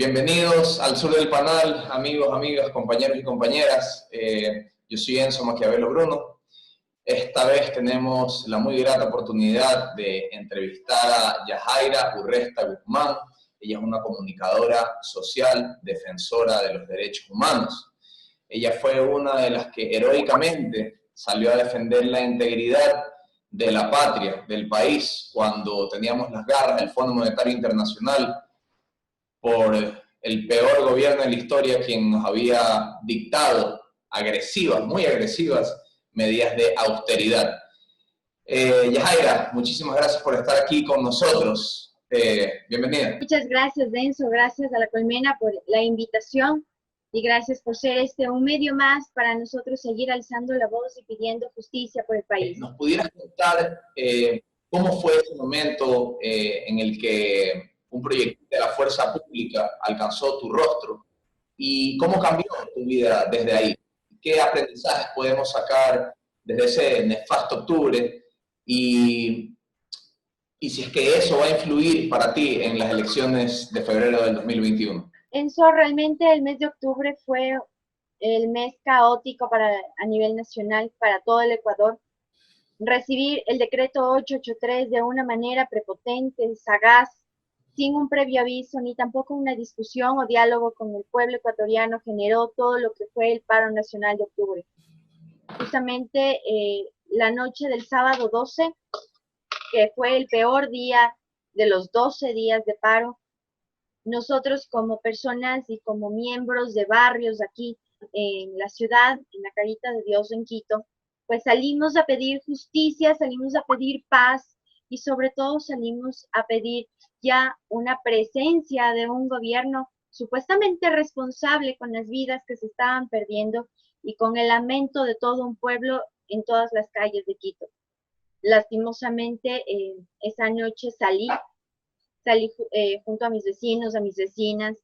Bienvenidos al sur del Panal, amigos, amigas, compañeros y compañeras. Yo soy Enzo Maquiavelo Bruno. Esta vez tenemos la muy grata oportunidad de entrevistar a Yajaira Urresta Guzmán. Ella es una comunicadora social, defensora de los derechos humanos. Ella fue una de las que heroicamente salió a defender la integridad de la patria, del país, cuando teníamos las garras del Fondo Monetario Internacional por el peor gobierno de la historia, quien nos había dictado agresivas, muy agresivas, medidas de austeridad. Yajaira, muchísimas gracias por estar aquí con nosotros. Bienvenida. Muchas gracias, Denso, gracias a La Colmena por la invitación y gracias por ser un medio más para nosotros seguir alzando la voz y pidiendo justicia por el país. ¿Nos pudieras contar cómo fue ese momento en el que un proyecto de la fuerza pública alcanzó tu rostro y cómo cambió tu vida desde ahí? ¿Qué aprendizajes podemos sacar desde ese nefasto octubre? Y si es que eso va a influir para ti en las elecciones de febrero del 2021. Enzo, realmente el mes de octubre fue el mes caótico a nivel nacional para todo el Ecuador. Recibir el decreto 883 de una manera prepotente, sagaz, sin un previo aviso, ni tampoco una discusión o diálogo con el pueblo ecuatoriano, generó todo lo que fue el paro nacional de octubre. Justamente la noche del sábado 12, que fue el peor día de los 12 días de paro, nosotros como personas y como miembros de barrios aquí en la ciudad, en la Carita de Dios en Quito, pues salimos a pedir justicia, salimos a pedir paz y sobre todo salimos a pedir ya una presencia de un gobierno supuestamente responsable con las vidas que se estaban perdiendo y con el lamento de todo un pueblo en todas las calles de Quito. Lastimosamente, esa noche salí junto a mis vecinos, a mis vecinas,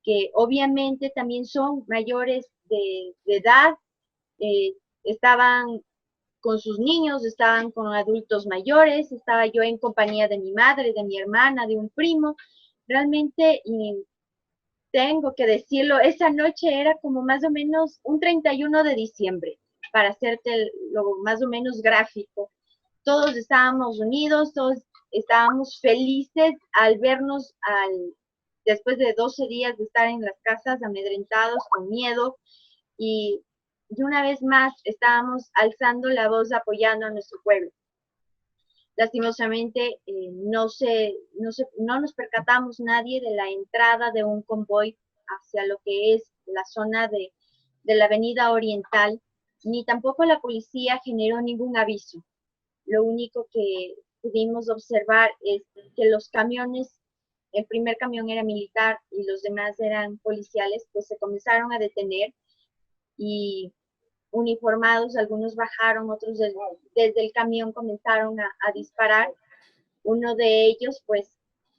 que obviamente también son mayores de edad, estaban con sus niños, estaban con adultos mayores, estaba yo en compañía de mi madre, de mi hermana, de un primo. Realmente, y tengo que decirlo, esa noche era como más o menos un 31 de diciembre, para hacerte lo más o menos gráfico. Todos estábamos unidos, todos estábamos felices al vernos después de 12 días de estar en las casas amedrentados, con miedo, y una vez más estábamos alzando la voz apoyando a nuestro pueblo. Lastimosamente no nos percatamos nadie de la entrada de un convoy hacia lo que es la zona de la avenida Oriental, ni tampoco la policía generó ningún aviso. Lo único que pudimos observar es que los camiones, el primer camión era militar y los demás eran policiales, pues se comenzaron a detener y uniformados, algunos bajaron, otros desde el camión comenzaron a disparar. Uno de ellos pues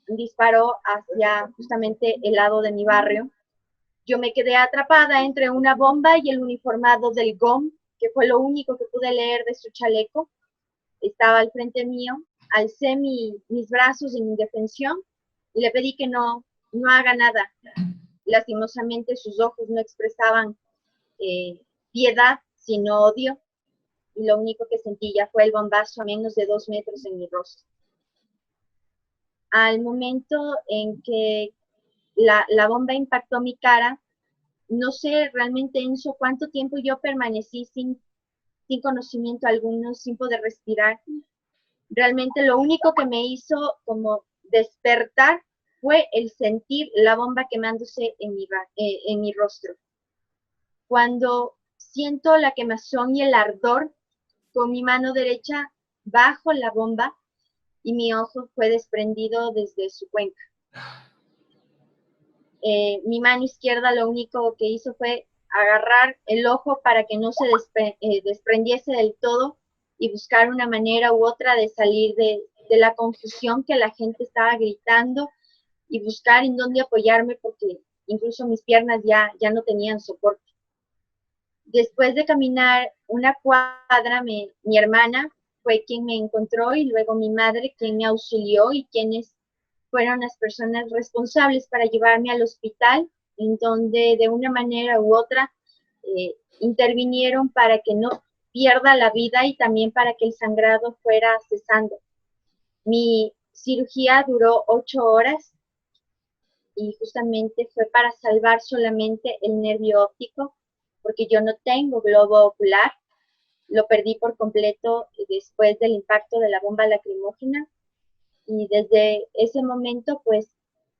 disparó hacia justamente el lado de mi barrio. Yo me quedé atrapada entre una bomba y el uniformado del GOM, que fue lo único que pude leer de su chaleco. Estaba al frente mío, alcé mis brazos en indefensión y le pedí que no haga nada. Lastimosamente sus ojos no expresaban piedad, sino odio, y lo único que sentí ya fue el bombazo a menos de 2 metros en mi rostro. Al momento en que la bomba impactó mi cara, no sé realmente, Enzo, cuánto tiempo yo permanecí sin conocimiento alguno, sin poder respirar. Realmente lo único que me hizo como despertar fue el sentir la bomba quemándose en mi rostro. Cuando siento la quemazón y el ardor, con mi mano derecha bajo la bomba y mi ojo fue desprendido desde su cuenca. Mi mano izquierda lo único que hizo fue agarrar el ojo para que no se desprendiese del todo y buscar una manera u otra de salir de la confusión que la gente estaba gritando y buscar en dónde apoyarme porque incluso mis piernas ya no tenían soporte. Después de caminar una cuadra, mi hermana fue quien me encontró y luego mi madre quien me auxilió y quienes fueron las personas responsables para llevarme al hospital, en donde de una manera u otra intervinieron para que no pierda la vida y también para que el sangrado fuera cesando. Mi cirugía duró 8 horas y justamente fue para salvar solamente el nervio óptico, porque yo no tengo globo ocular, lo perdí por completo después del impacto de la bomba lacrimógena, y desde ese momento pues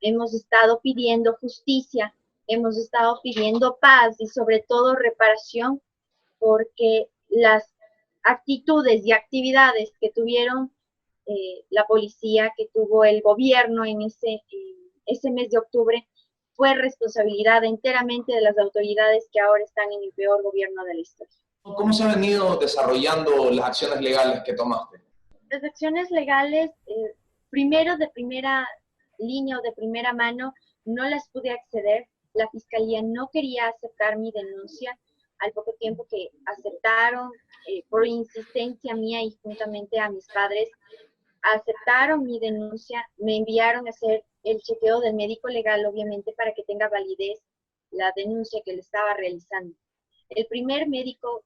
hemos estado pidiendo justicia, hemos estado pidiendo paz y sobre todo reparación, porque las actitudes y actividades que tuvieron la policía, que tuvo el gobierno en ese mes de octubre, fue responsabilidad enteramente de las autoridades que ahora están en el peor gobierno de la historia. ¿Cómo se han venido desarrollando las acciones legales que tomaste? Las acciones legales, primero de primera línea o de primera mano, no las pude acceder. La fiscalía no quería aceptar mi denuncia. Al poco tiempo que aceptaron, por insistencia mía y juntamente a mis padres, aceptaron mi denuncia, me enviaron a hacer el chequeo del médico legal, obviamente, para que tenga validez la denuncia que le estaba realizando. El primer médico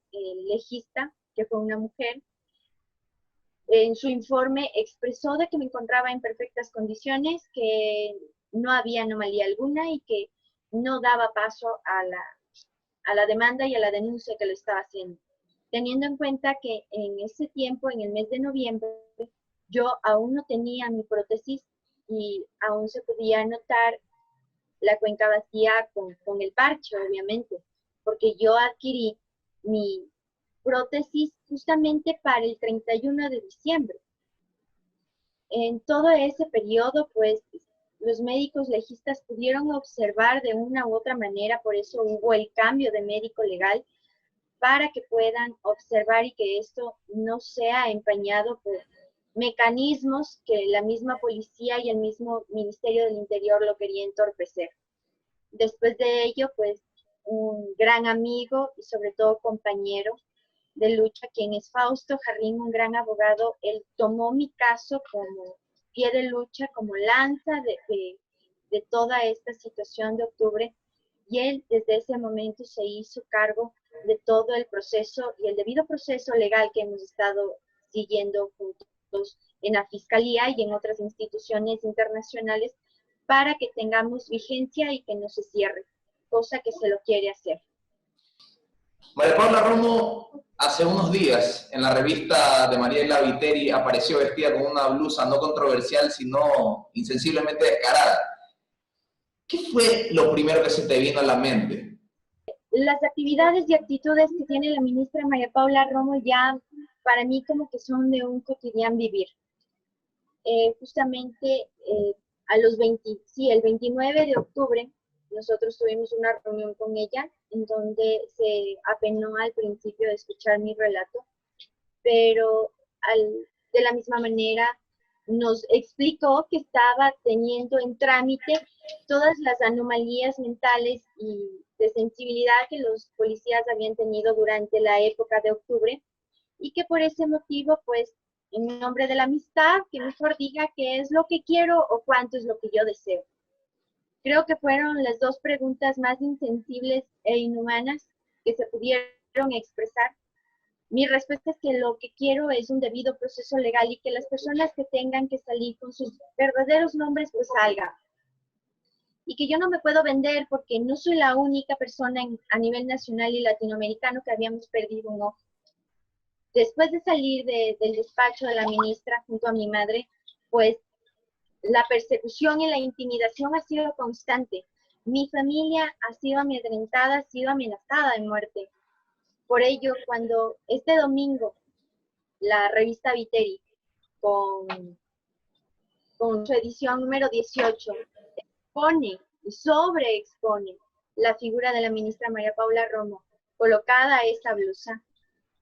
legista, que fue una mujer, en su informe expresó de que me encontraba en perfectas condiciones, que no había anomalía alguna y que no daba paso a la demanda y a la denuncia que lo estaba haciendo. Teniendo en cuenta que en ese tiempo, en el mes de noviembre, yo aún no tenía mi prótesis y aún se podía notar la cuenca vacía con el parche, obviamente, porque yo adquirí mi prótesis justamente para el 31 de diciembre. En todo ese periodo, pues, los médicos legistas pudieron observar de una u otra manera, por eso hubo el cambio de médico legal, para que puedan observar y que esto no sea empañado por mecanismos que la misma policía y el mismo Ministerio del Interior lo quería entorpecer. Después de ello, pues, un gran amigo y sobre todo compañero de lucha, quien es Fausto Jarrín, un gran abogado, él tomó mi caso como pie de lucha, como lanza de toda esta situación de octubre, y él desde ese momento se hizo cargo de todo el proceso y el debido proceso legal que hemos estado siguiendo juntos en la Fiscalía y en otras instituciones internacionales para que tengamos vigencia y que no se cierre, cosa que se lo quiere hacer. María Paula Romo, hace unos días en la revista de Mariela Viteri apareció vestida con una blusa no controversial, sino insensiblemente descarada. ¿Qué fue lo primero que se te vino a la mente? Las actividades y actitudes que tiene la ministra María Paula Romo ya para mí como que son de un cotidiano vivir. Justamente el 29 de octubre nosotros tuvimos una reunión con ella en donde se apenó al principio de escuchar mi relato, pero de la misma manera nos explicó que estaba teniendo en trámite todas las anomalías mentales y de sensibilidad que los policías habían tenido durante la época de octubre y que por ese motivo, pues, en nombre de la amistad, que mejor diga qué es lo que quiero o cuánto es lo que yo deseo. Creo que fueron las dos preguntas más insensibles e inhumanas que se pudieron expresar. Mi respuesta es que lo que quiero es un debido proceso legal y que las personas que tengan que salir con sus verdaderos nombres, pues salgan. Y que yo no me puedo vender porque no soy la única persona a nivel nacional y latinoamericano que habíamos perdido un ojo. Después de salir del despacho de la ministra junto a mi madre, pues la persecución y la intimidación ha sido constante. Mi familia ha sido amedrentada, ha sido amenazada de muerte. Por ello, cuando este domingo la revista Viteri, con su edición número 18, expone y sobreexpone la figura de la ministra María Paula Romo, colocada esa blusa,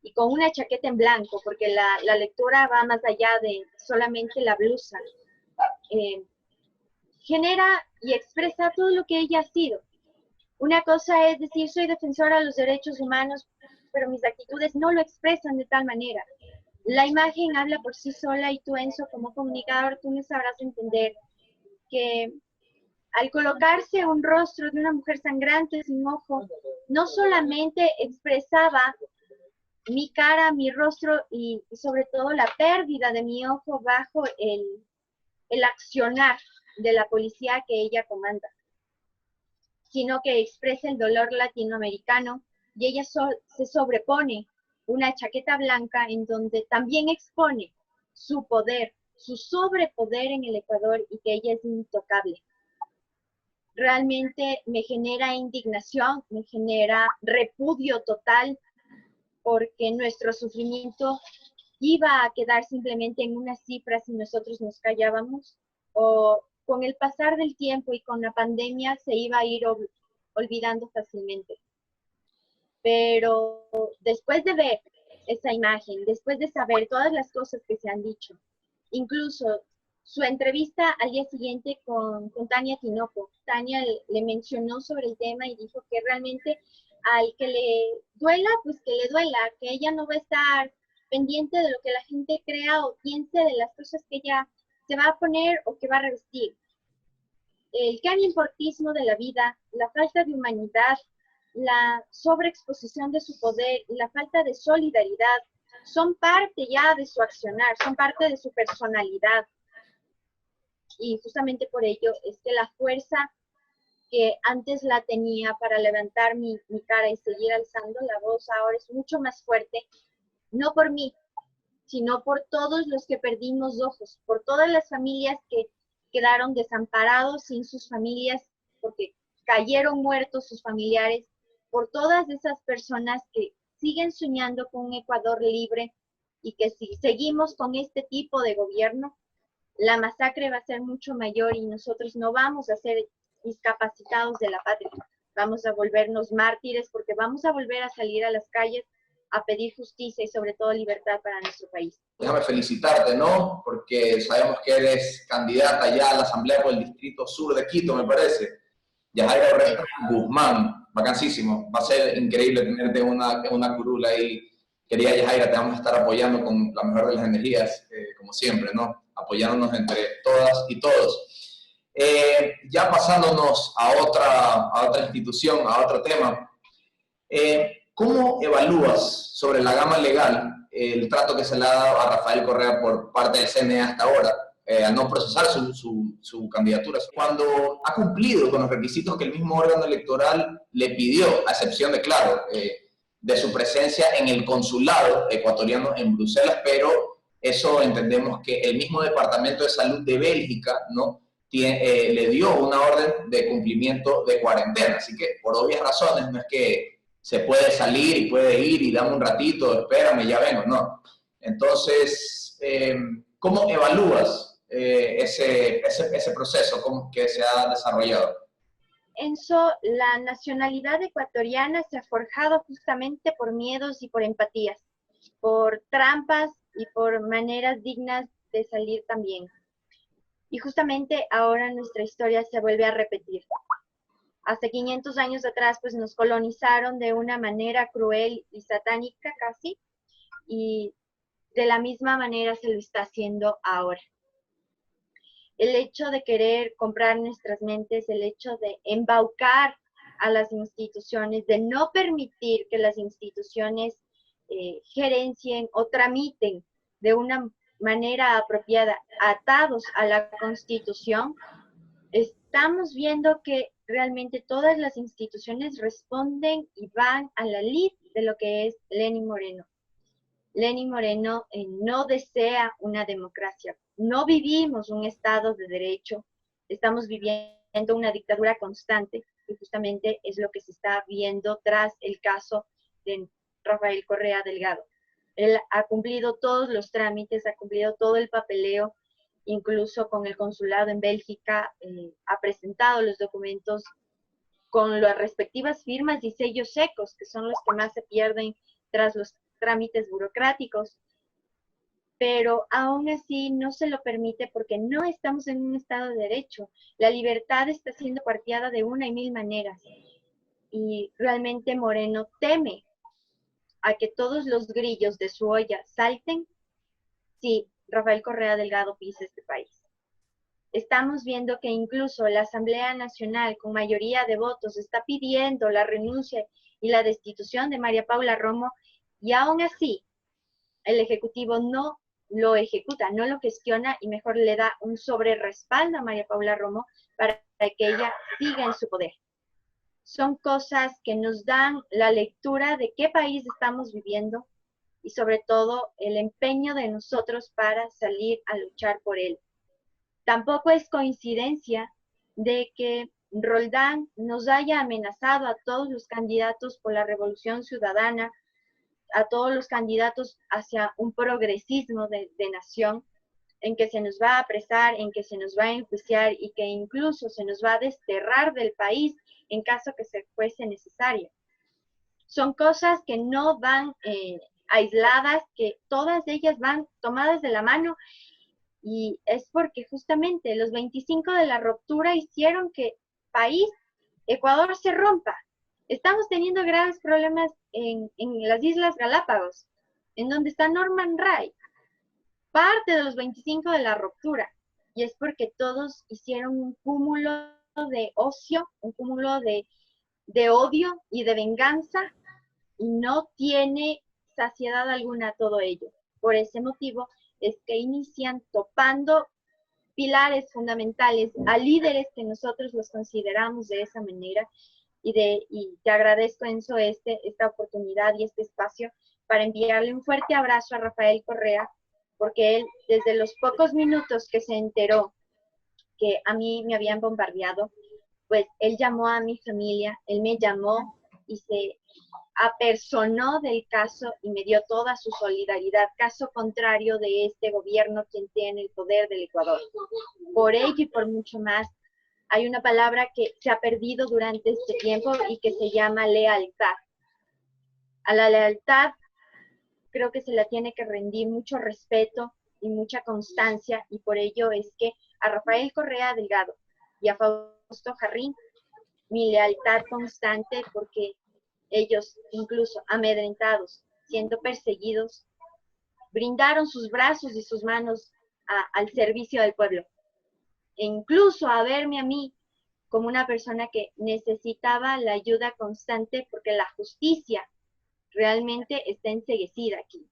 y con una chaqueta en blanco, porque la lectura va más allá de solamente la blusa, genera y expresa todo lo que ella ha sido. Una cosa es decir, soy defensora de los derechos humanos, pero mis actitudes no lo expresan de tal manera. La imagen habla por sí sola y tú, Enzo, como comunicador, tú me sabrás entender que al colocarse un rostro de una mujer sangrante sin ojo, no solamente expresaba mi cara, mi rostro y sobre todo la pérdida de mi ojo bajo el accionar de la policía que ella comanda, sino que expresa el dolor latinoamericano y ella se sobrepone una chaqueta blanca en donde también expone su poder, su sobrepoder en el Ecuador y que ella es intocable. Realmente me genera indignación, me genera repudio total, porque nuestro sufrimiento iba a quedar simplemente en unas cifras si nosotros nos callábamos, o con el pasar del tiempo y con la pandemia se iba a ir olvidando fácilmente. Pero después de ver esa imagen, después de saber todas las cosas que se han dicho, incluso su entrevista al día siguiente con Tania Tinoco, Tania le mencionó sobre el tema y dijo que realmente al que le duela, pues que le duela, que ella no va a estar pendiente de lo que la gente crea o piense de las cosas que ella se va a poner o que va a revestir. El importismo de la vida, la falta de humanidad, la sobreexposición de su poder y la falta de solidaridad son parte ya de su accionar, son parte de su personalidad. Y justamente por ello es que la fuerza que antes la tenía para levantar mi cara y seguir alzando la voz ahora es mucho más fuerte, no por mí, sino por todos los que perdimos ojos, por todas las familias que quedaron desamparados sin sus familias, porque cayeron muertos sus familiares, por todas esas personas que siguen soñando con un Ecuador libre y que si seguimos con este tipo de gobierno, la masacre va a ser mucho mayor y nosotros no vamos a ser discapacitados de la patria, vamos a volvernos mártires porque vamos a volver a salir a las calles a pedir justicia y sobre todo libertad para nuestro país. Déjame felicitarte, ¿no? Porque sabemos que eres candidata ya a la Asamblea por el Distrito Sur de Quito, me parece. Yajaira Orresta Guzmán, vacancísimo. Va a ser increíble tenerte en una curula ahí. Querida Yajaira, te vamos a estar apoyando con la mejor de las energías, como siempre, ¿no? Apoyándonos entre todas y todos. Ya pasándonos a otra institución, a otro tema. ¿Cómo evalúas sobre la gama legal el trato que se le ha dado a Rafael Correa por parte del CNE hasta ahora, al no procesar su candidatura, cuando ha cumplido con los requisitos que el mismo órgano electoral le pidió, a excepción de, claro, de su presencia en el consulado ecuatoriano en Bruselas, pero eso entendemos que el mismo Departamento de Salud de Bélgica, ¿no?, le dio una orden de cumplimiento de cuarentena, así que por obvias razones no es que se puede salir y puede ir y dame un ratito, espérame, ya vengo, no. Entonces, ¿cómo evalúas ese proceso que se ha desarrollado? Enzo, la nacionalidad ecuatoriana se ha forjado justamente por miedos y por empatías, por trampas y por maneras dignas de salir también. Y justamente ahora nuestra historia se vuelve a repetir. Hace 500 años atrás, pues nos colonizaron de una manera cruel y satánica casi, y de la misma manera se lo está haciendo ahora. El hecho de querer comprar nuestras mentes, el hecho de embaucar a las instituciones, de no permitir que las instituciones gerencien o tramiten de una manera apropiada, atados a la Constitución, estamos viendo que realmente todas las instituciones responden y van a la lid de lo que es Lenín Moreno. Lenín Moreno no desea una democracia. No vivimos un Estado de Derecho, estamos viviendo una dictadura constante y justamente es lo que se está viendo tras el caso de Rafael Correa Delgado. Él ha cumplido todos los trámites, ha cumplido todo el papeleo, incluso con el consulado en Bélgica, ha presentado los documentos con las respectivas firmas y sellos secos, que son los que más se pierden tras los trámites burocráticos, pero aún así no se lo permite porque no estamos en un Estado de Derecho. La libertad está siendo coartada de una y mil maneras, y realmente Moreno teme a que todos los grillos de su olla salten si Rafael Correa Delgado pisa este país. estamos viendo que incluso la Asamblea Nacional, con mayoría de votos, está pidiendo la renuncia y la destitución de María Paula Romo, y aún así el Ejecutivo no lo ejecuta, no lo gestiona y mejor le da un sobrerespaldo a María Paula Romo para que ella siga en su poder. Son cosas que nos dan la lectura de qué país estamos viviendo y sobre todo el empeño de nosotros para salir a luchar por él. Tampoco es coincidencia de que Roldán nos haya amenazado a todos los candidatos por la Revolución Ciudadana, a todos los candidatos hacia un progresismo de nación, en que se nos va a apresar, en que se nos va a enjuiciar y que incluso se nos va a desterrar del país en caso que se fuese necesario. Son cosas que no van aisladas, que todas ellas van tomadas de la mano, y es porque justamente los 25 de la ruptura hicieron que país, Ecuador, se rompa. Estamos teniendo graves problemas en las Islas Galápagos, en donde está Norman Ray, parte de los 25 de la ruptura, y es porque todos hicieron un cúmulo de ocio, un cúmulo de odio y de venganza, y no tiene saciedad alguna todo ello. Por ese motivo es que inician topando pilares fundamentales a líderes que nosotros los consideramos de esa manera, y te agradezco, Enzo, esta oportunidad y este espacio para enviarle un fuerte abrazo a Rafael Correa, porque él, desde los pocos minutos que se enteró que a mí me habían bombardeado, pues él llamó a mi familia, él me llamó y se apersonó del caso y me dio toda su solidaridad, caso contrario de este gobierno quien tiene el poder del Ecuador. Por ello y por mucho más, hay una palabra que se ha perdido durante este tiempo y que se llama lealtad. A la lealtad creo que se la tiene que rendir mucho respeto y mucha constancia, y por ello es que a Rafael Correa Delgado y a Fausto Jarrín, mi lealtad constante, porque ellos, incluso amedrentados, siendo perseguidos, brindaron sus brazos y sus manos al servicio del pueblo. E incluso a verme a mí como una persona que necesitaba la ayuda constante, porque la justicia realmente está enceguecida aquí.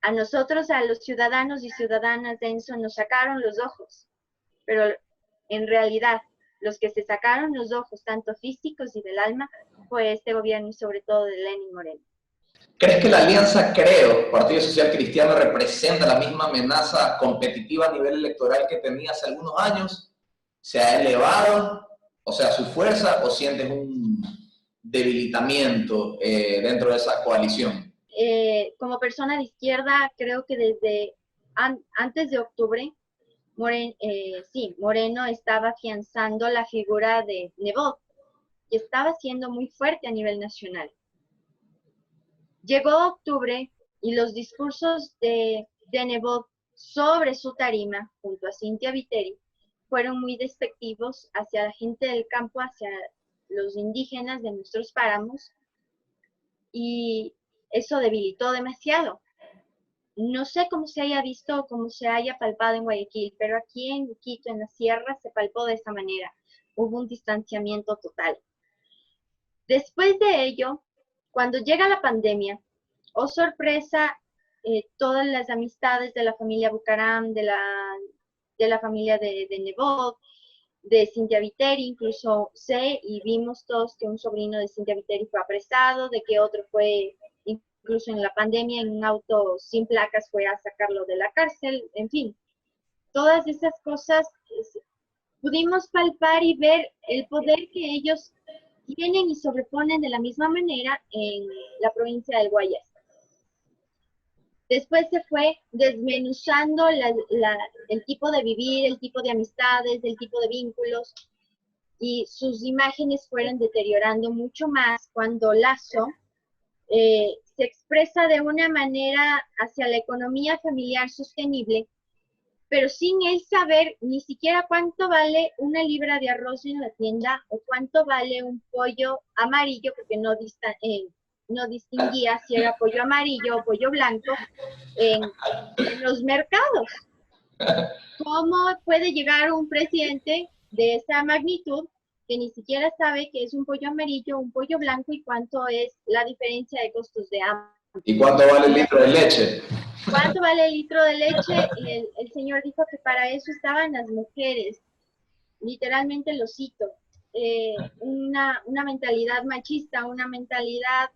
A nosotros, a los ciudadanos y ciudadanas de Enzo, nos sacaron los ojos, pero en realidad los que se sacaron los ojos, tanto físicos y del alma, fue este gobierno y sobre todo de Lenín Moreno. ¿Crees que la alianza Creo, Partido Social Cristiano, representa la misma amenaza competitiva a nivel electoral que tenía hace algunos años? ¿Se ha elevado, o sea, su fuerza, o sientes un debilitamiento dentro de esa coalición? Como persona de izquierda, creo que desde antes de octubre, Moreno estaba afianzando la figura de Nebot y estaba siendo muy fuerte a nivel nacional. Llegó octubre y los discursos de Nebot sobre su tarima, junto a Cynthia Viteri, fueron muy despectivos hacia la gente del campo, hacia los indígenas de nuestros páramos, y eso debilitó demasiado. No sé cómo se haya visto o cómo se haya palpado en Guayaquil, pero aquí en Quito, en la sierra, se palpó de esa manera. Hubo un distanciamiento total. Después de ello, cuando llega la pandemia, oh sorpresa, todas las amistades de la familia Bucaram, de la familia de Nebot, de Cynthia Viteri, incluso sé y vimos todos que un sobrino de Cynthia Viteri fue apresado, de que otro fue, incluso en la pandemia, en un auto sin placas fue a sacarlo de la cárcel, en fin. Todas esas cosas pudimos palpar y ver el poder que ellos tienen y sobreponen de la misma manera en la provincia del Guayas. Después se fue desmenuzando el tipo de vivir, el tipo de amistades, el tipo de vínculos, y sus imágenes fueron deteriorando mucho más cuando Lazo se expresa de una manera hacia la economía familiar sostenible, pero sin él saber ni siquiera cuánto vale una libra de arroz en la tienda o cuánto vale un pollo amarillo, porque no distinguía si era pollo amarillo o pollo blanco en los mercados. ¿Cómo puede llegar un presidente de esa magnitud que ni siquiera sabe qué es un pollo amarillo, un pollo blanco y cuánto es la diferencia de costos de ambos? ¿Y cuánto vale el Y litro de leche? ¿cuánto vale el litro de leche? El señor dijo que para eso estaban las mujeres, literalmente lo cito. Una mentalidad machista, una mentalidad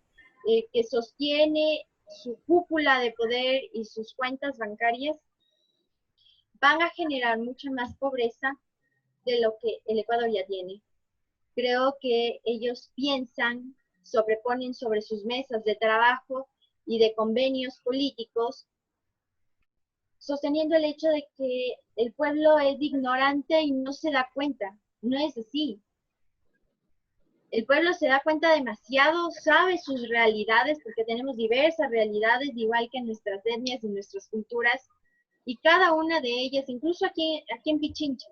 que sostiene su cúpula de poder y sus cuentas bancarias, van a generar mucha más pobreza de lo que el Ecuador ya tiene. Creo que ellos piensan, sobreponen sobre sus mesas de trabajo y de convenios políticos, sosteniendo el hecho de que el pueblo es ignorante y no se da cuenta. No es así. El pueblo se da cuenta demasiado, sabe sus realidades, porque tenemos diversas realidades, igual que nuestras etnias y nuestras culturas, y cada una de ellas, incluso aquí en Pichincha,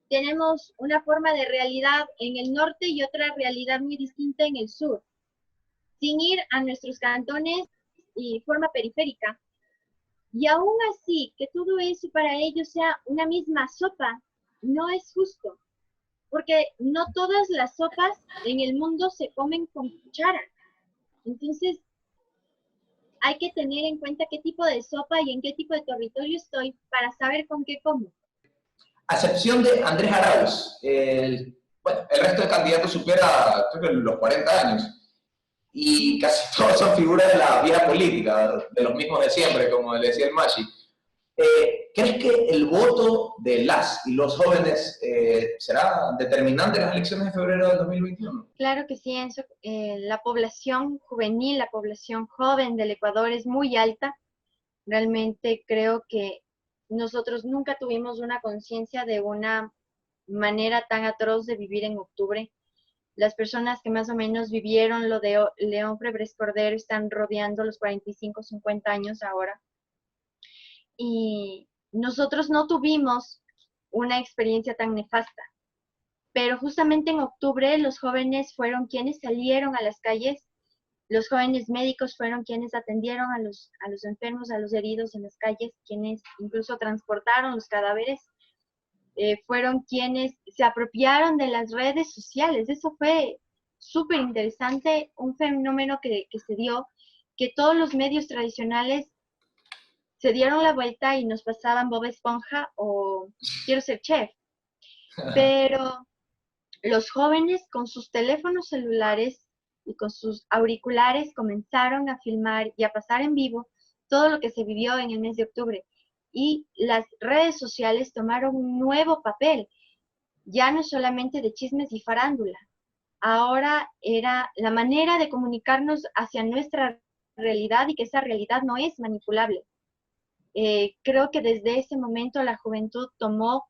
tenemos una forma de realidad en el norte y otra realidad muy distinta en el sur, sin ir a nuestros cantones y forma periférica. Y aún así, que todo eso para ellos sea una misma sopa, no es justo, porque no todas las sopas en el mundo se comen con cuchara. Entonces, hay que tener en cuenta qué tipo de sopa y en qué tipo de territorio estoy para saber con qué como. A excepción de Andrés Arauz, bueno, el resto de candidatos supera, creo que los 40 años. Y casi todos son figuras de la vida política, de los mismos de siempre, como le decía el Machi. ¿Crees que el voto de las y los jóvenes será determinante en las elecciones de febrero del 2021? Claro que sí, Enzo. La población juvenil, la población joven del Ecuador es muy alta. Realmente creo que nosotros nunca tuvimos una conciencia de una manera tan atroz de vivir en octubre. Las personas que más o menos vivieron lo de León Febres Cordero están rodeando los 45, 50 años ahora. Y nosotros no tuvimos una experiencia tan nefasta. Pero justamente en octubre los jóvenes fueron quienes salieron a las calles, los jóvenes médicos fueron quienes atendieron a los enfermos, a los heridos en las calles, quienes incluso transportaron los cadáveres, fueron quienes se apropiaron de las redes sociales. Eso fue súper interesante, un fenómeno que se dio, que todos los medios tradicionales se dieron la vuelta y nos pasaban Bob Esponja o Quiero ser chef, pero los jóvenes con sus teléfonos celulares y con sus auriculares comenzaron a filmar y a pasar en vivo todo lo que se vivió en el mes de octubre. Y las redes sociales tomaron un nuevo papel, ya no solamente de chismes y farándula. Ahora era la manera de comunicarnos hacia nuestra realidad y que esa realidad no es manipulable. Creo que desde ese momento la juventud tomó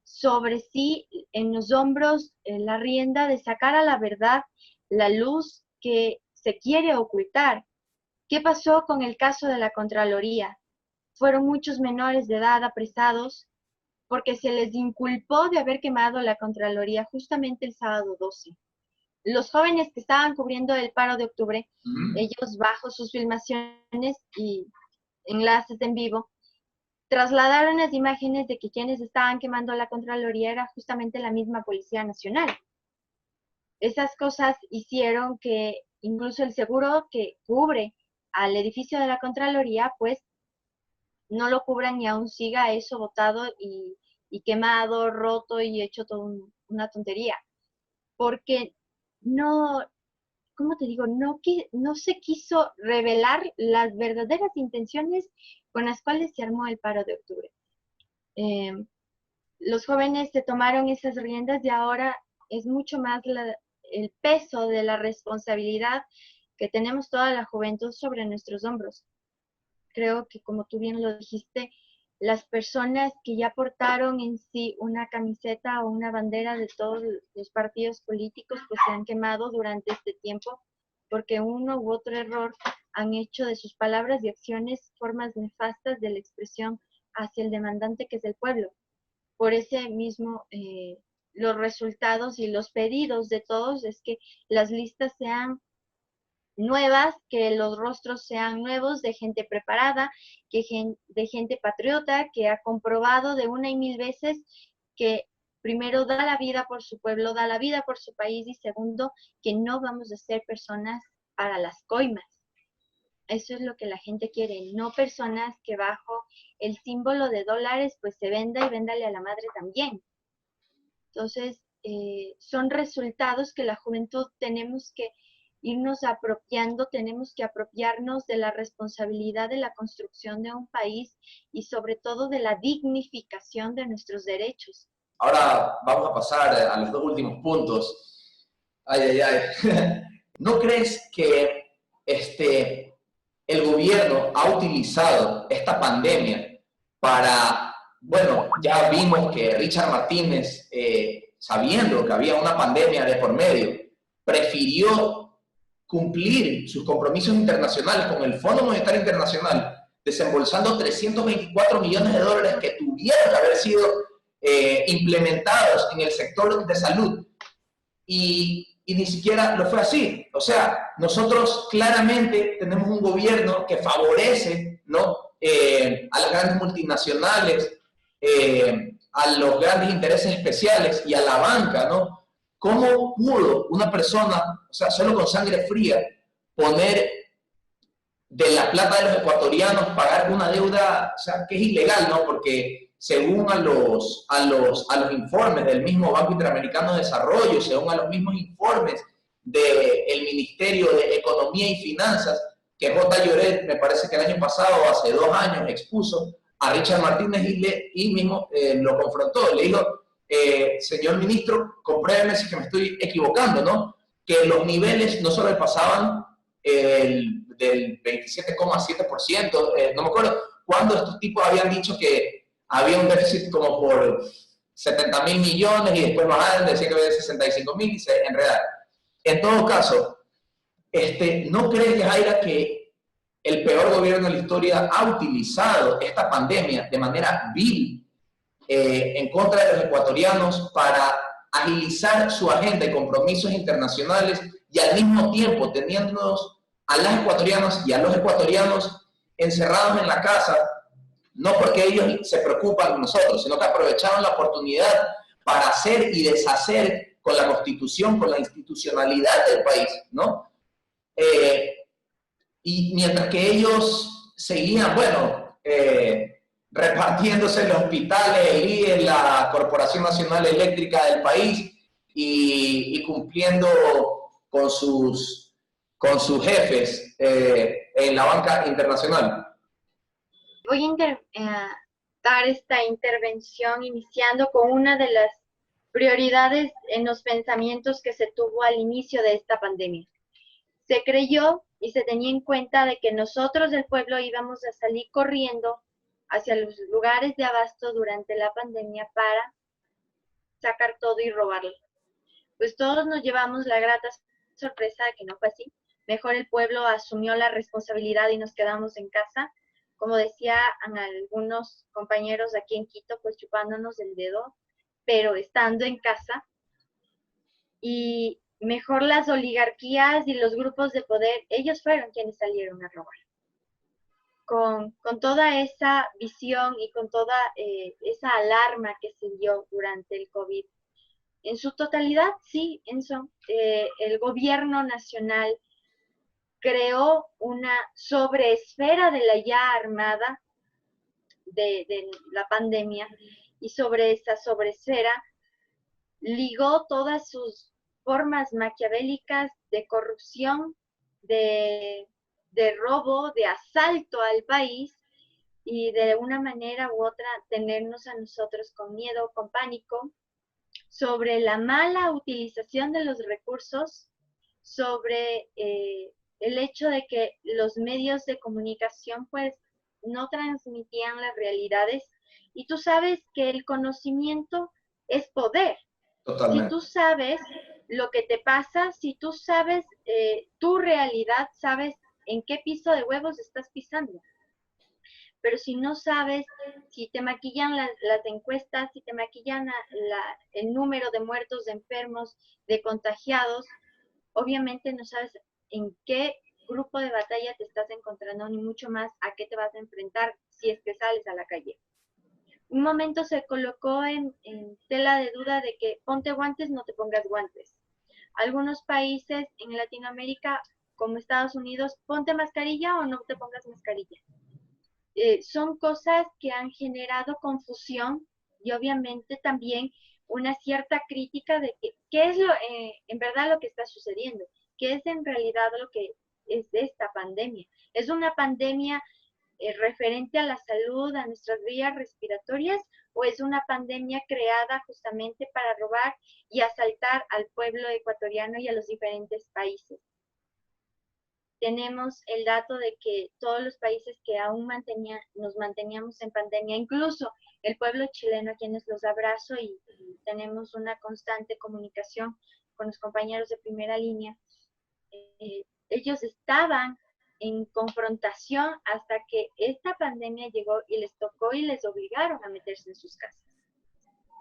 sobre sí, en los hombros, la rienda de sacar a la verdad la luz que se quiere ocultar. ¿Qué pasó con el caso de la Contraloría? Fueron muchos menores de edad apresados porque se les inculpó de haber quemado la Contraloría justamente el sábado 12. Los jóvenes que estaban cubriendo el paro de octubre, ellos bajo sus filmaciones y enlaces en vivo, trasladaron las imágenes de que quienes estaban quemando la Contraloría era justamente la misma Policía Nacional. Esas cosas hicieron que incluso el seguro que cubre al edificio de la Contraloría, pues no lo cubran y aún siga eso botado y quemado, roto y hecho toda una tontería. Porque no, ¿cómo te digo? No se quiso revelar las verdaderas intenciones con las cuales se armó el paro de octubre. Eh, los jóvenes se tomaron esas riendas y ahora es mucho más el peso de la responsabilidad que tenemos toda la juventud sobre nuestros hombros. Creo que como tú bien lo dijiste, las personas que ya portaron en sí una camiseta o una bandera de todos los partidos políticos, pues se han quemado durante este tiempo porque uno u otro error han hecho de sus palabras y acciones formas nefastas de la expresión hacia el demandante que es el pueblo. Por ese mismo, los resultados y los pedidos de todos es que las listas sean nuevas, que los rostros sean nuevos, de gente preparada, de gente patriota, que ha comprobado de una y mil veces que primero da la vida por su pueblo, da la vida por su país, y segundo, que no vamos a ser personas para las coimas. Eso es lo que la gente quiere, no personas que bajo el símbolo de dólares pues se venda y véndale a la madre también. Entonces, son resultados que la juventud tenemos que irnos apropiando, tenemos que apropiarnos de la responsabilidad de la construcción de un país y sobre todo de la dignificación de nuestros derechos. Ahora vamos a pasar a los dos últimos puntos. Ay, ay, ay. ¿No crees que el gobierno ha utilizado esta pandemia para, bueno, ya vimos que Richard Martínez, sabiendo que había una pandemia de por medio, prefirió cumplir sus compromisos internacionales con el Fondo Monetario Internacional, desembolsando 324 millones de dólares que tuvieron que haber sido implementados en el sector de salud? Y ni siquiera lo fue así. O sea, nosotros claramente tenemos un gobierno que favorece, ¿no?, a las grandes multinacionales, a los grandes intereses especiales y a la banca, ¿no? ¿Cómo pudo una persona, o sea, solo con sangre fría, poner de la plata de los ecuatorianos, pagar una deuda, o sea, que es ilegal, ¿no? Porque según a los informes del mismo Banco Interamericano de Desarrollo, según a los mismos informes del Ministerio de Economía y Finanzas, que J. Lloret, me parece que el año pasado, hace 2 años, expuso a Richard Martínez y mismo lo confrontó. Le dijo, señor ministro, compruébeme si que me estoy equivocando, ¿no? Que los niveles no solo pasaban del 27,7%, no me acuerdo cuándo estos tipos habían dicho que había un déficit como por 70.000 millones y después bajaron, decían que había 65.000 y se enredaron. En todo caso, ¿no crees, Yajaira, que el peor gobierno de la historia ha utilizado esta pandemia de manera vil en contra de los ecuatorianos para agilizar su agenda de compromisos internacionales y al mismo tiempo teniéndonos a las ecuatorianas y a los ecuatorianos encerrados en la casa, no porque ellos se preocupan de nosotros, sino que aprovecharon la oportunidad para hacer y deshacer con la Constitución, con la institucionalidad del país, ¿no? Y mientras que ellos seguían, bueno, repartiéndose en los hospitales, el IES, la Corporación Nacional Eléctrica del país, y cumpliendo con sus jefes en la banca internacional. Voy a dar esta intervención iniciando con una de las prioridades en los pensamientos que se tuvo al inicio de esta pandemia. Se creyó y se tenía en cuenta de que nosotros del pueblo íbamos a salir corriendo hacia los lugares de abasto durante la pandemia para sacar todo y robarlo. Pues todos nos llevamos la grata sorpresa de que no fue así. Mejor el pueblo asumió la responsabilidad y nos quedamos en casa. Como decían algunos compañeros aquí en Quito, pues chupándonos el dedo, pero estando en casa. Y mejor las oligarquías y los grupos de poder, ellos fueron quienes salieron a robar. Con toda esa visión y con toda esa alarma que se dio durante el COVID. En su totalidad, sí, Enzo, el gobierno nacional creó una sobreesfera de la ya armada de la pandemia, y sobre esa sobreesfera ligó todas sus formas maquiavélicas de corrupción, de robo, de asalto al país, y de una manera u otra tenernos a nosotros con miedo, con pánico, sobre la mala utilización de los recursos, sobre el hecho de que los medios de comunicación pues no transmitían las realidades, y tú sabes que el conocimiento es poder. Totalmente. Si tú sabes lo que te pasa, si tú sabes tu realidad, sabes en qué piso de huevos estás pisando. Pero si no sabes, si te maquillan las encuestas, si te maquillan el número de muertos, de enfermos, de contagiados, obviamente no sabes en qué grupo de batalla te estás encontrando, ni mucho más a qué te vas a enfrentar si es que sales a la calle. Un momento se colocó en tela de duda de que ponte guantes, no te pongas guantes. Algunos países en Latinoamérica, como Estados Unidos, ponte mascarilla o no te pongas mascarilla. Son cosas que han generado confusión y obviamente también una cierta crítica de qué es en verdad lo que está sucediendo, qué es en realidad lo que es esta pandemia. ¿Es una pandemia referente a la salud, a nuestras vías respiratorias, o es una pandemia creada justamente para robar y asaltar al pueblo ecuatoriano y a los diferentes países? Tenemos el dato de que todos los países que aún nos manteníamos en pandemia, incluso el pueblo chileno, a quienes los abrazo y tenemos una constante comunicación con los compañeros de primera línea, ellos estaban en confrontación hasta que esta pandemia llegó y les tocó y les obligaron a meterse en sus casas.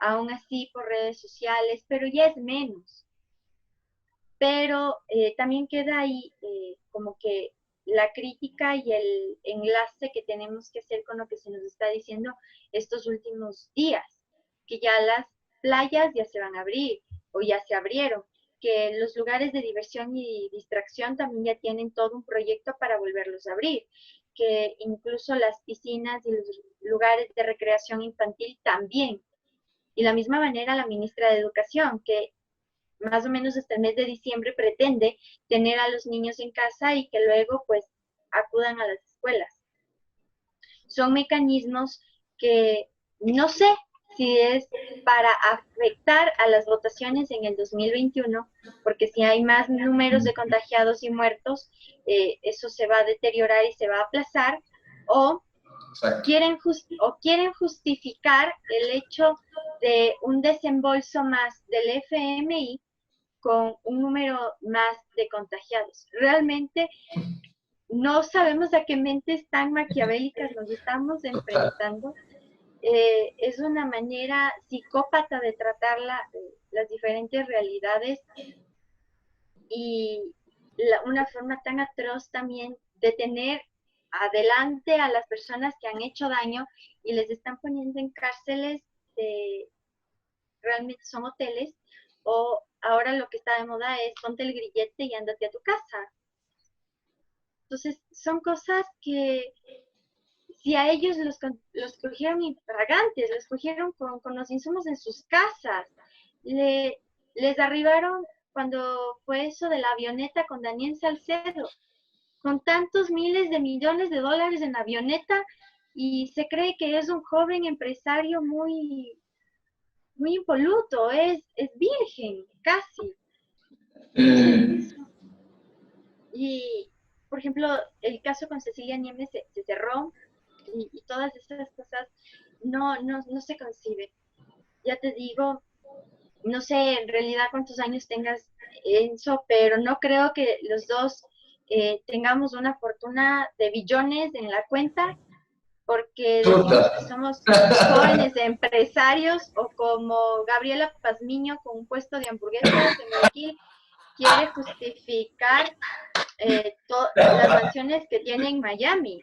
Aún así por redes sociales, pero ya es menos. Pero también queda ahí como que la crítica y el enlace que tenemos que hacer con lo que se nos está diciendo estos últimos días, que ya las playas ya se van a abrir o ya se abrieron, que los lugares de diversión y distracción también ya tienen todo un proyecto para volverlos a abrir, que incluso las piscinas y los lugares de recreación infantil también. Y de la misma manera la ministra de Educación, que más o menos hasta el mes de diciembre pretende tener a los niños en casa y que luego pues acudan a las escuelas. Son mecanismos que no sé si es para afectar a las votaciones en el 2021, porque si hay más números de contagiados y muertos, eso se va a deteriorar y se va a aplazar, o quieren justificar el hecho de un desembolso más del FMI con un número más de contagiados. Realmente no sabemos a qué mentes tan maquiavélicas nos estamos enfrentando. Es una manera psicópata de tratar las diferentes realidades y una forma tan atroz también de tener adelante a las personas que han hecho daño y les están poniendo en cárceles, realmente son hoteles, o ahora lo que está de moda es ponte el grillete y ándate a tu casa. Entonces, son cosas que si a ellos los cogieron infragantes, los cogieron con los insumos en sus casas, les arribaron cuando fue eso de la avioneta con Daniel Salcedo, con tantos miles de millones de dólares en avioneta, y se cree que es un joven empresario muy, muy impoluto, es virgen, casi. Y, por ejemplo, el caso con Cecilia Niemes se cerró y todas esas cosas no se conciben. Ya te digo, no sé en realidad cuántos años tengas, Enzo, pero no creo que los dos tengamos una fortuna de billones en la cuenta, porque decimos que somos jóvenes empresarios, o como Gabriela Pazmiño con un puesto de hamburguesas en Guayaquil quiere justificar las mansiones que tiene en Miami.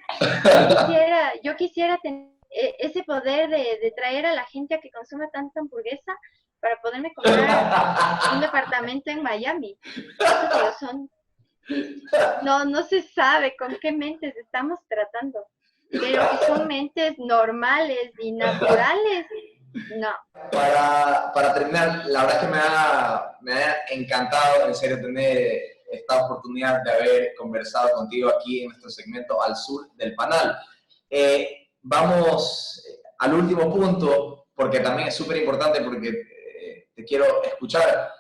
Yo quisiera tener ese poder de traer a la gente a que consuma tanta hamburguesa para poderme comprar un departamento en Miami. No se sabe con qué mentes estamos tratando, pero que son mentes normales y naturales, no. Para terminar, la verdad es que me ha encantado, en serio, tener esta oportunidad de haber conversado contigo aquí en nuestro segmento Al Sur del Panal. Vamos al último punto, porque también es súper importante, porque te quiero escuchar.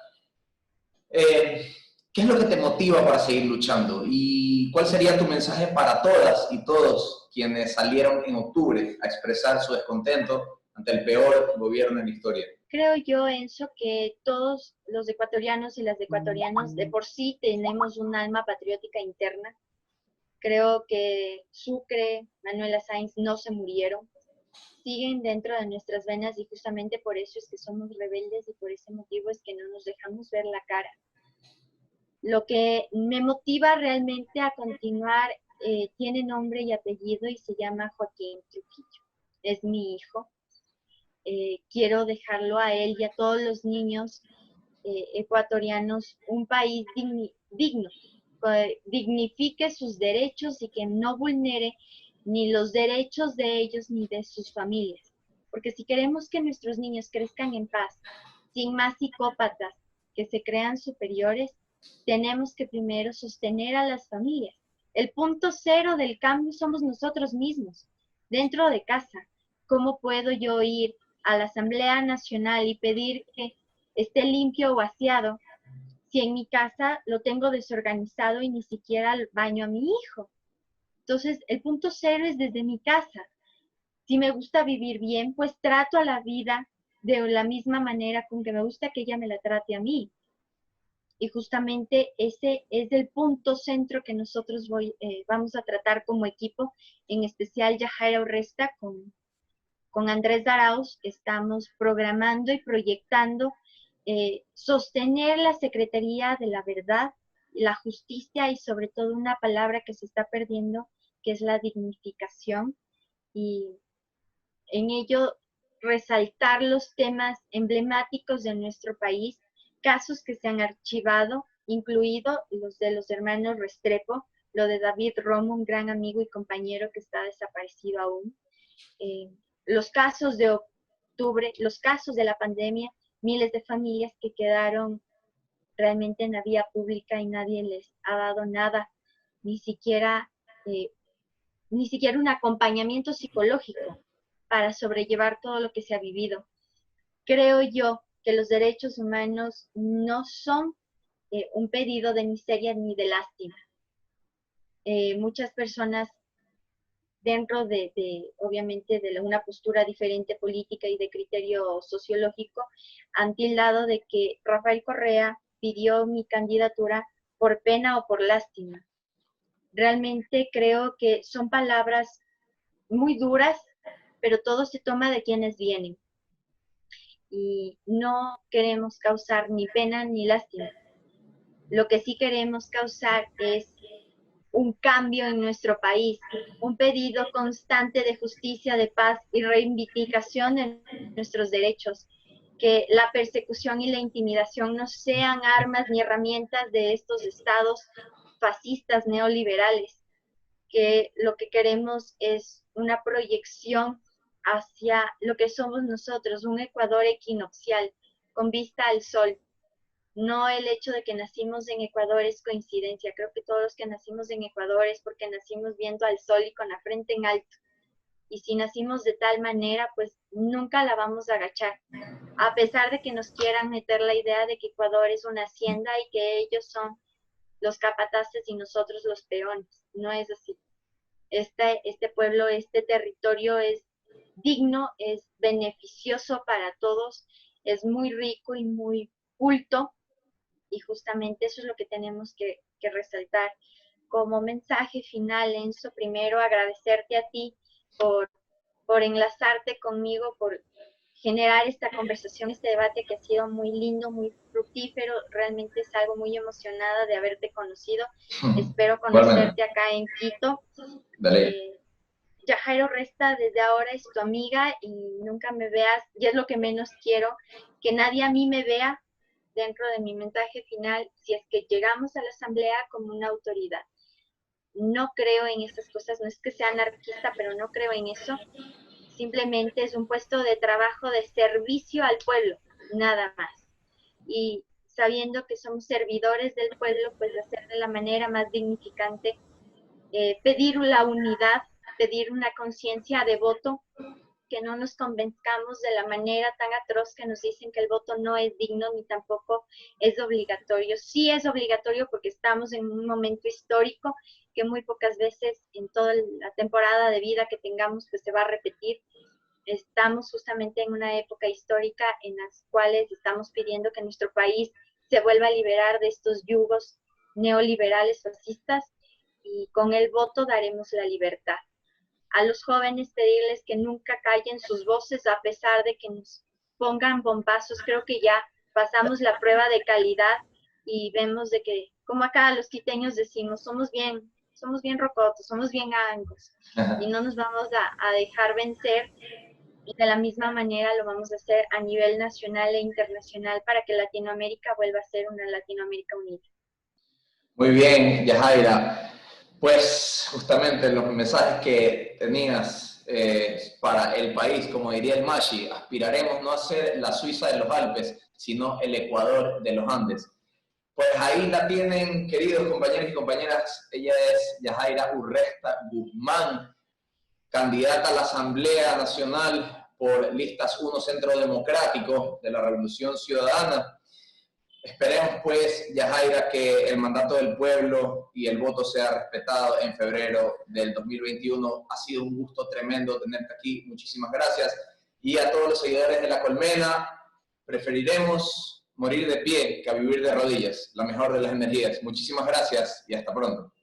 ¿Qué es lo que te motiva para seguir luchando? ¿Y cuál sería tu mensaje para todas y todos quienes salieron en octubre a expresar su descontento ante el peor gobierno en la historia? Creo yo, Enzo, que todos los ecuatorianos y las ecuatorianas de por sí tenemos un alma patriótica interna. Creo que Sucre, Manuela Sáenz no se murieron, siguen dentro de nuestras venas, y justamente por eso es que somos rebeldes y por ese motivo es que no nos dejamos ver la cara. Lo que me motiva realmente a continuar tiene nombre y apellido y se llama Joaquín Trujillo. Es mi hijo. Quiero dejarlo a él y a todos los niños ecuatorianos un país digno, que dignifique sus derechos y que no vulnere ni los derechos de ellos ni de sus familias. Porque si queremos que nuestros niños crezcan en paz, sin más psicópatas que se crean superiores, tenemos que primero sostener a las familias. El punto cero del cambio somos nosotros mismos, dentro de casa. ¿Cómo puedo yo ir a la Asamblea Nacional y pedir que esté limpio o vaciado si en mi casa lo tengo desorganizado y ni siquiera baño a mi hijo? Entonces, el punto cero es desde mi casa. Si me gusta vivir bien, pues trato a la vida de la misma manera con que me gusta que ella me la trate a mí. Y justamente ese es el punto centro que nosotros vamos a tratar como equipo, en especial Yajaira Urresta con Andrés Darauz. Estamos programando y proyectando sostener la Secretaría de la Verdad, la Justicia y sobre todo una palabra que se está perdiendo, que es la dignificación, y en ello resaltar los temas emblemáticos de nuestro país, casos que se han archivado, incluido los de los hermanos Restrepo, lo de David Romo, un gran amigo y compañero que está desaparecido aún, los casos de octubre, los casos de la pandemia, miles de familias que quedaron realmente en la vía pública y nadie les ha dado nada, ni siquiera un acompañamiento psicológico para sobrellevar todo lo que se ha vivido. Creo yo que los derechos humanos no son un pedido de miseria ni de lástima. Muchas personas dentro obviamente, de una postura diferente política y de criterio sociológico, han tildado de que Rafael Correa pidió mi candidatura por pena o por lástima. Realmente creo que son palabras muy duras, pero todo se toma de quienes vienen. Y no queremos causar ni pena ni lástima. Lo que sí queremos causar es un cambio en nuestro país, un pedido constante de justicia, de paz y reivindicación de nuestros derechos, que la persecución y la intimidación no sean armas ni herramientas de estos estados fascistas neoliberales, que lo que queremos es una proyección hacia lo que somos nosotros, un Ecuador equinoccial, con vista al sol. No el hecho de que nacimos en Ecuador es coincidencia. Creo que todos los que nacimos en Ecuador es porque nacimos viendo al sol y con la frente en alto. Y si nacimos de tal manera, pues nunca la vamos a agachar. A pesar de que nos quieran meter la idea de que Ecuador es una hacienda y que ellos son los capataces y nosotros los peones. No es así. Este pueblo, este territorio es digno, es beneficioso para todos, es muy rico y muy culto. Y justamente eso es lo que tenemos que resaltar. Como mensaje final, Enzo, primero agradecerte a ti por enlazarte conmigo, por generar esta conversación, este debate que ha sido muy lindo, muy fructífero. Realmente es algo muy emocionada de haberte conocido. Espero conocerte acá en Quito. Yajaira Urresta desde ahora es tu amiga y nunca me veas, y es lo que menos quiero, que nadie a mí me vea dentro de mi mensaje final, si es que llegamos a la asamblea como una autoridad. No creo en esas cosas, no es que sea anarquista, pero no creo en eso. Simplemente es un puesto de trabajo de servicio al pueblo, nada más. Y sabiendo que somos servidores del pueblo, pues de hacer de la manera más dignificante, pedir la unidad, pedir una conciencia de voto, que no nos convenzcamos de la manera tan atroz que nos dicen que el voto no es digno ni tampoco es obligatorio. Sí es obligatorio porque estamos en un momento histórico que muy pocas veces en toda la temporada de vida que tengamos pues se va a repetir. Estamos justamente en una época histórica en las cuales estamos pidiendo que nuestro país se vuelva a liberar de estos yugos neoliberales fascistas y con el voto daremos la libertad. A los jóvenes pedirles que nunca callen sus voces a pesar de que nos pongan bombazos. Creo que ya pasamos la prueba de calidad y vemos de que como acá los quiteños decimos, somos bien rocotos, somos bien angos y no nos vamos a dejar vencer, y de la misma manera lo vamos a hacer a nivel nacional e internacional para que Latinoamérica vuelva a ser una Latinoamérica unida. Muy bien, Yajaira. Pues justamente los mensajes que tenías para el país, como diría el Mashi, aspiraremos no a ser la Suiza de los Alpes, sino el Ecuador de los Andes. Pues ahí la tienen, queridos compañeros y compañeras. Ella es Yajaira Urresta Guzmán, candidata a la Asamblea Nacional por Listas 1 Centro Democrático de la Revolución Ciudadana. Esperemos pues, Yajaira, que el mandato del pueblo y el voto sea respetado en febrero del 2021. Ha sido un gusto tremendo tenerte aquí. Muchísimas gracias. Y a todos los seguidores de La Colmena, preferiremos morir de pie que a vivir de rodillas. La mejor de las energías. Muchísimas gracias y hasta pronto.